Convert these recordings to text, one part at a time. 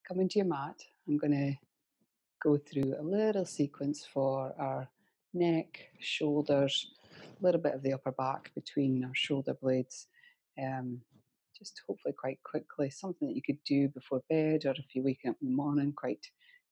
come into your mat. I'm going to go through a little sequence for our neck, shoulders, a little bit of the upper back between our shoulder blades. Just hopefully quite quickly, something that you could do before bed, or if you're waking up in the morning quite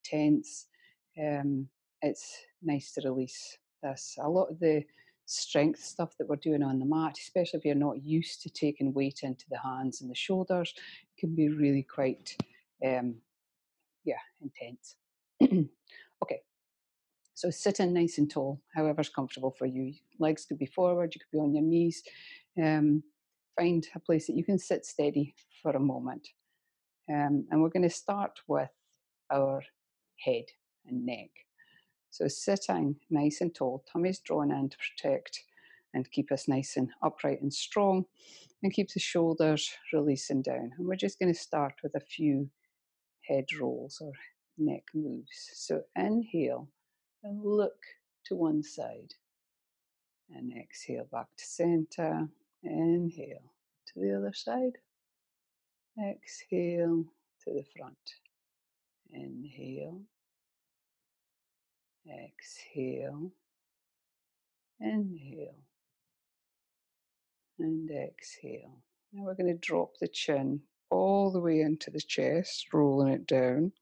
tense. It's nice to release this. A lot of the strength stuff that we're doing on the mat, especially if you're not used to taking weight into the hands and the shoulders, can be really quite intense. Okay, so sitting nice and tall, however's comfortable for you. Legs could be forward, you could be on your knees. Find a place that you can sit steady for a moment. And we're going to start with our head and neck. So sitting nice and tall, tummy's drawn in to protect and keep us nice and upright and strong, and keep the shoulders releasing down. And we're just going to start with a few head rolls or neck moves. So inhale and look to one side, and exhale back to center. Inhale to the other side, exhale to the front. Inhale, exhale, inhale, and exhale. Now we're going to drop the chin all the way into the chest, rolling it down,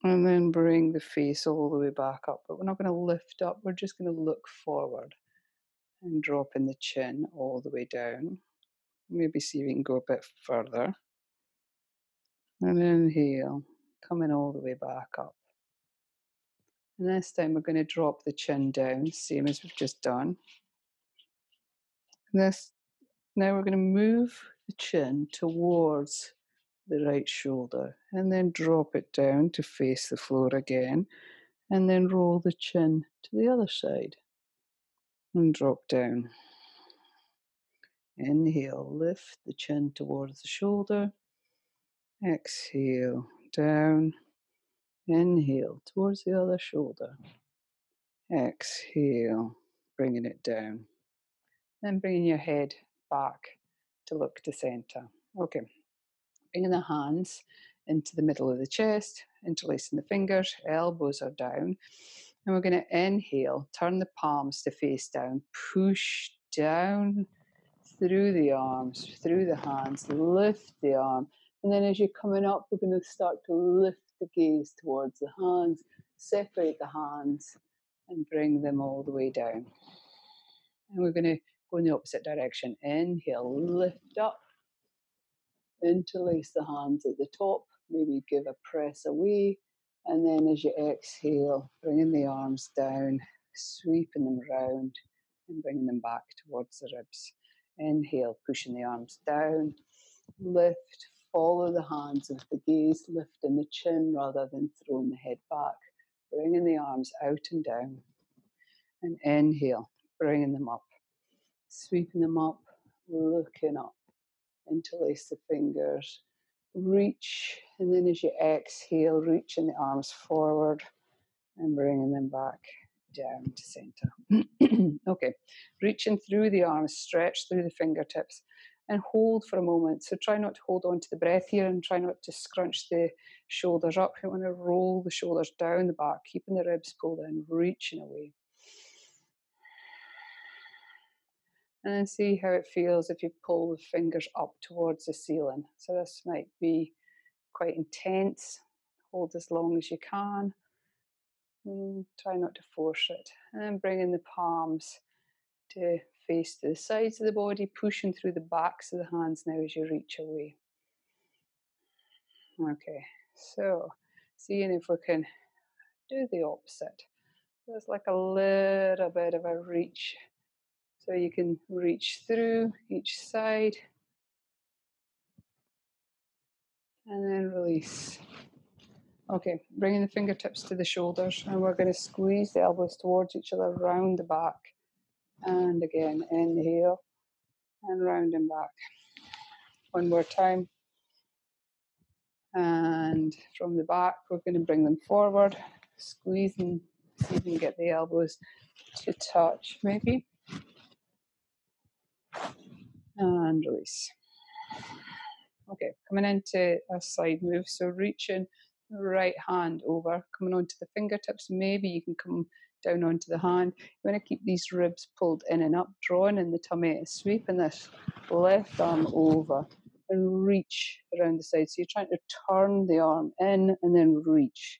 and then bring the face all the way back up. But we're not going to lift up, we're just going to look forward and dropping the chin all the way down. Maybe see if we can go a bit further. And inhale, coming all the way back up. And this time we're going to drop the chin down, same as we've just done. Now we're going to move the chin towards the right shoulder, and then drop it down to face the floor again, and then roll the chin to the other side and drop down. Inhale, lift the chin towards the shoulder. Exhale, down. Inhale, towards the other shoulder. Exhale, bringing it down. Then bringing your head back to look to center. Okay, bringing the hands into the middle of the chest, interlacing the fingers, elbows are down. And we're going to inhale, turn the palms to face down, push down through the arms, through the hands, lift the arm. And then as you're coming up, we're going to start to lift the gaze towards the hands, separate the hands, and bring them all the way down. And we're going to go in the opposite direction. Inhale, lift up, interlace the hands at the top, maybe give a press away, and then as you exhale, bringing the arms down, sweeping them round, and bringing them back towards the ribs. Inhale, pushing the arms down, lift, follow the hands with the gaze, lifting the chin rather than throwing the head back, bringing the arms out and down, and inhale, bringing them up, sweeping them up, looking up, interlace the fingers, reach, and then as you exhale, reaching the arms forward and bringing them back down to center. Okay, reaching through the arms, stretch through the fingertips, and hold for a moment. So try not to hold on to the breath here, and try not to scrunch the shoulders up. You want to roll the shoulders down the back, keeping the ribs pulled in, reaching away. And then see how it feels if you pull the fingers up towards the ceiling. So this might be quite intense. Hold as long as you can. And try not to force it. And then bring in the palms to face to the sides of the body, pushing through the backs of the hands now as you reach away. Okay, so seeing if we can do the opposite. So it's like a little bit of a reach. So you can reach through each side and then release. Okay, bringing the fingertips to the shoulders, and we're going to squeeze the elbows towards each other, round the back. And again, inhale and round and back. One more time. And from the back, we're going to bring them forward, squeezing, see if we can get the elbows to touch, maybe. And release. Okay, coming into a side move. So reaching the right hand over, coming onto the fingertips. Maybe you can come down onto the hand. You want to keep these ribs pulled in and up, drawing in the tummy, sweeping this left arm over and reach around the side. So you're trying to turn the arm in and then reach.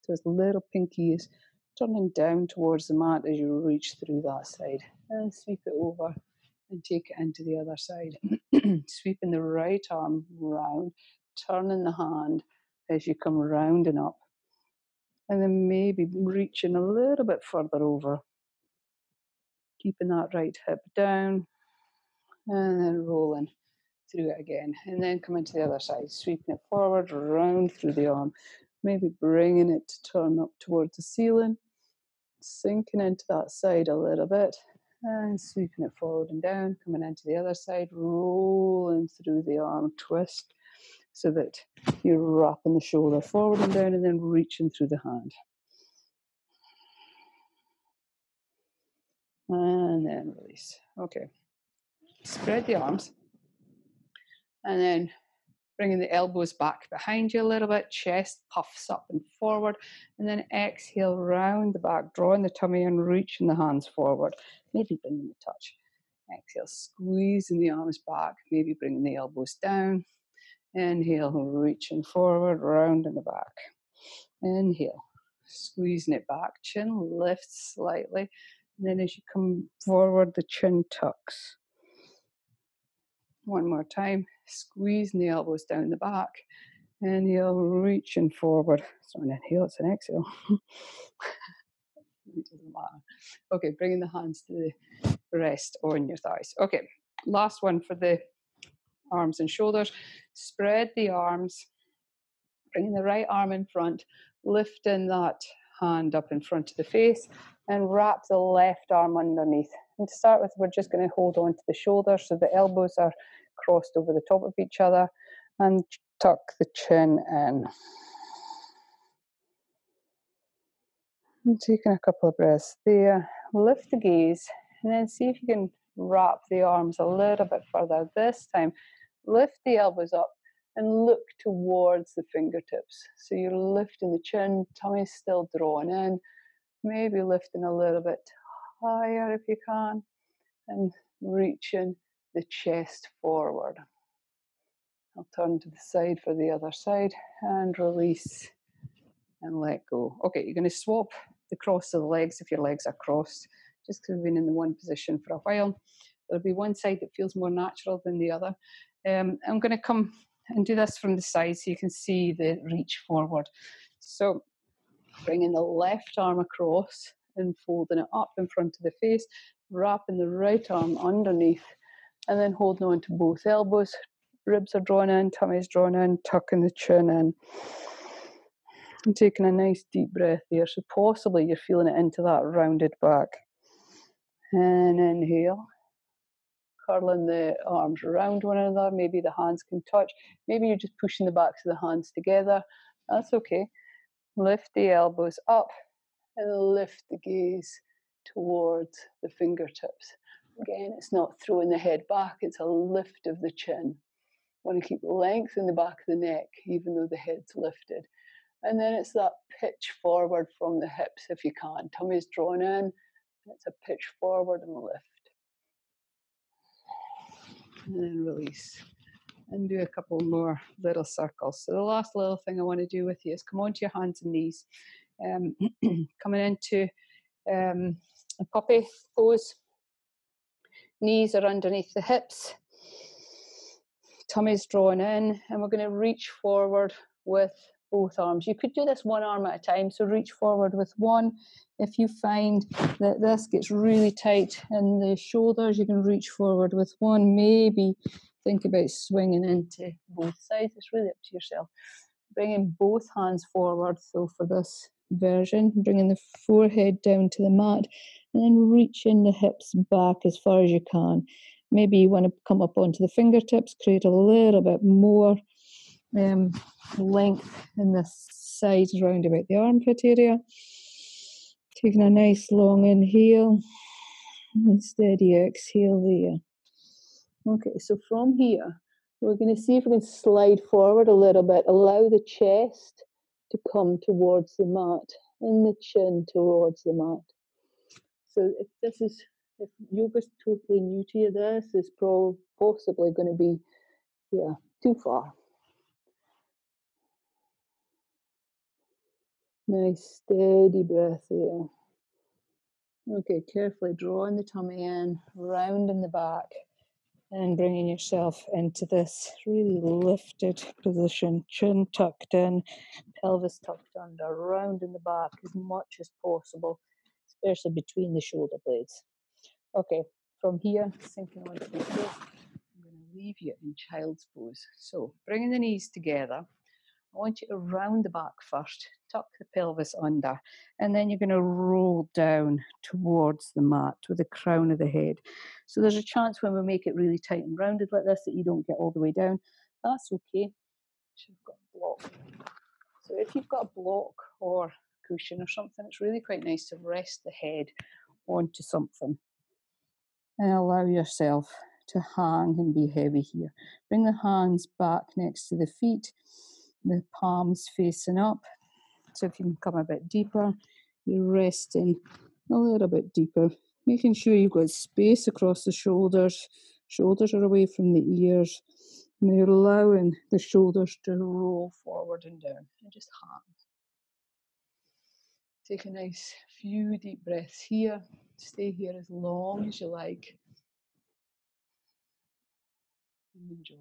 So his little pinky is turning down towards the mat as you reach through that side. And sweep it over and take it into the other side. Sweeping the right arm round, turning the hand as you come round and up. And then maybe reaching a little bit further over. Keeping that right hip down and then rolling through it again. And then coming to the other side, sweeping it forward, round through the arm. Maybe bringing it to turn up towards the ceiling. Sinking into that side a little bit and sweeping it forward and down, coming into the other side, rolling through the arm twist so that you're wrapping the shoulder forward and down and then reaching through the hand. And then release. Okay. Spread the arms and then bringing the elbows back behind you a little bit, chest puffs up and forward, and then exhale round the back, drawing the tummy and reaching the hands forward, maybe bringing the touch. Exhale, squeezing the arms back, maybe bringing the elbows down. Inhale, reaching forward, round in the back. Inhale, squeezing it back, chin lifts slightly, and then as you come forward, the chin tucks. One more time, squeezing the elbows down the back. Inhale, reaching forward. It's not an inhale, it's an exhale. It doesn't matter. Okay, bringing the hands to the rest on your thighs. Okay, last one for the arms and shoulders. Spread the arms, bringing the right arm in front, lifting that hand up in front of the face, and wrap the left arm underneath. And to start with, we're just going to hold on to the shoulders so the elbows are crossed over the top of each other, and tuck the chin in. And taking a couple of breaths there. Lift the gaze, and then see if you can wrap the arms a little bit further. This time, lift the elbows up and look towards the fingertips. So you're lifting the chin, tummy's still drawn in, maybe lifting a little bit higher if you can, and reaching the chest forward. I'll turn to the side for the other side and release and let go. Okay, you're going to swap the cross of the legs if your legs are crossed, just because we've been in the one position for a while. There'll be one side that feels more natural than the other. I'm going to come and do this from the side so you can see the reach forward. So bringing the left arm across and folding it up in front of the face, wrapping the right arm underneath, and then holding on to both elbows. Ribs are drawn in, tummy's drawn in, tucking the chin in. And taking a nice deep breath there. So possibly you're feeling it into that rounded back. And inhale. Curling the arms around one another. Maybe the hands can touch. Maybe you're just pushing the backs of the hands together. That's okay. Lift the elbows up and lift the gaze towards the fingertips. Again, it's not throwing the head back, it's a lift of the chin. Want to keep length in the back of the neck, even though the head's lifted. And then it's that pitch forward from the hips if you can. Tummy's drawn in, it's a pitch forward and lift. And then release. And do a couple more little circles. So the last little thing I want to do with you is come onto your hands and knees. Coming into a puppy pose. Knees are underneath the hips. Tummy's drawn in, and we're going to reach forward with both arms. You could do this one arm at a time, so reach forward with one. If you find that this gets really tight in the shoulders, you can reach forward with one. Maybe think about swinging into both sides. It's really up to yourself. Bringing both hands forward, so for this version, bringing the forehead down to the mat, and then reaching the hips back as far as you can. Maybe you want to come up onto the fingertips, create a little bit more length in the sides round about the armpit area. Taking a nice long inhale and steady exhale there. Okay, so from here, we're going to see if we can slide forward a little bit, allow the chest to come towards the mat and the chin towards the mat. So if yoga's totally new to you, this is possibly going to be, too far. Nice, steady breath there. Okay, carefully drawing the tummy in, round in the back, and bringing yourself into this really lifted position, chin tucked in, pelvis tucked under, round in the back as much as possible, especially between the shoulder blades. Okay, from here, sinking onto the floor, I'm going to leave you in child's pose. So, bringing the knees together, I want you to round the back first, tuck the pelvis under, and then you're going to roll down towards the mat with the crown of the head. So there's a chance when we make it really tight and rounded like this that you don't get all the way down. That's okay. So you've got a block. So if you've got a block or cushion or something, it's really quite nice to rest the head onto something and allow yourself to hang and be heavy here. Bring the hands back next to the feet, the palms facing up. So if you can come a bit deeper, you're resting a little bit deeper, making sure you've got space across the shoulders. Shoulders are away from the ears. And you're allowing the shoulders to roll forward and down and just hang. Take a nice few deep breaths here. Stay here as long as you like. And enjoy.